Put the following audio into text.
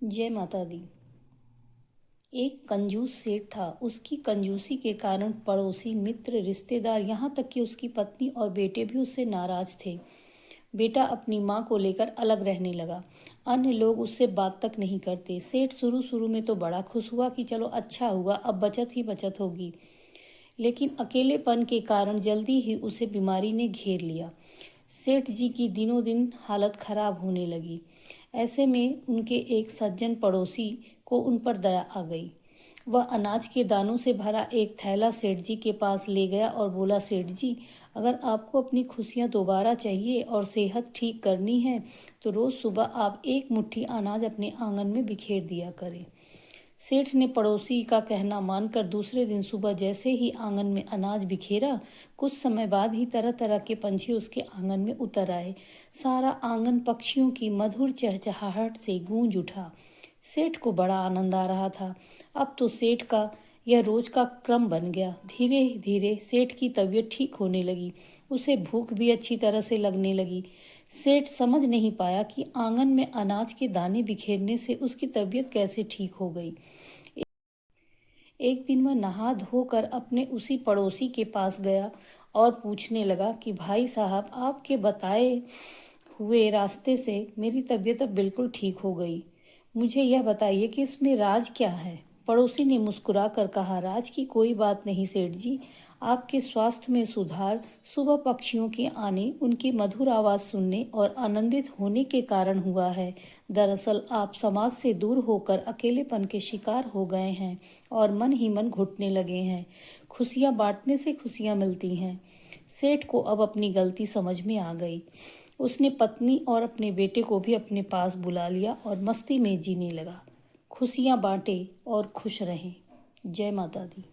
जय माता दी। एक कंजूस सेठ था। उसकी कंजूसी के कारण पड़ोसी, मित्र, रिश्तेदार, यहाँ तक कि उसकी पत्नी और बेटे भी उससे नाराज थे। बेटा अपनी माँ को लेकर अलग रहने लगा। अन्य लोग उससे बात तक नहीं करते। सेठ शुरू शुरू में तो बड़ा खुश हुआ कि चलो अच्छा हुआ, अब बचत ही बचत होगी। लेकिन अकेलेपन के कारण जल्दी ही उसे बीमारी ने घेर लिया। सेठ जी की दिनों दिन हालत खराब होने लगी। ऐसे में उनके एक सज्जन पड़ोसी को उन पर दया आ गई। वह अनाज के दानों से भरा एक थैला सेठ जी के पास ले गया और बोला, सेठ जी, अगर आपको अपनी खुशियाँ दोबारा चाहिए और सेहत ठीक करनी है तो रोज़ सुबह आप एक मुट्ठी अनाज अपने आंगन में बिखेर दिया करें। सेठ ने पड़ोसी का कहना मानकर दूसरे दिन सुबह जैसे ही आंगन में अनाज बिखेरा, कुछ समय बाद ही तरह तरह के पंछी उसके आंगन में उतर आए। सारा आंगन पक्षियों की मधुर चहचहाहट से गूंज उठा। सेठ को बड़ा आनंद आ रहा था। अब तो सेठ का यह रोज का क्रम बन गया। धीरे धीरे सेठ की तबीयत ठीक होने लगी। उसे भूख भी अच्छी तरह से लगने लगी। सेठ समझ नहीं पाया कि आंगन में अनाज के दाने बिखेरने से उसकी तबीयत कैसे ठीक हो गई। एक दिन वह नहा धोकर अपने उसी पड़ोसी के पास गया और पूछने लगा कि भाई साहब, आपके बताए हुए रास्ते से मेरी तबीयत अब बिल्कुल ठीक हो गई। मुझे यह बताइए कि इसमें राज क्या है। पड़ोसी ने मुस्कुरा कर कहा, राज की कोई बात नहीं सेठ जी, आपके स्वास्थ्य में सुधार सुबह पक्षियों के आने, उनकी मधुर आवाज़ सुनने और आनंदित होने के कारण हुआ है। दरअसल आप समाज से दूर होकर अकेलेपन के शिकार हो गए हैं और मन ही मन घुटने लगे हैं। खुशियाँ बांटने से खुशियाँ मिलती हैं। सेठ को अब अपनी गलती समझ में आ गई। उसने पत्नी और अपने बेटे को भी अपने पास बुला लिया और मस्ती में जीने लगा। खुशियाँ बांटे और खुश रहें। जय माता दी।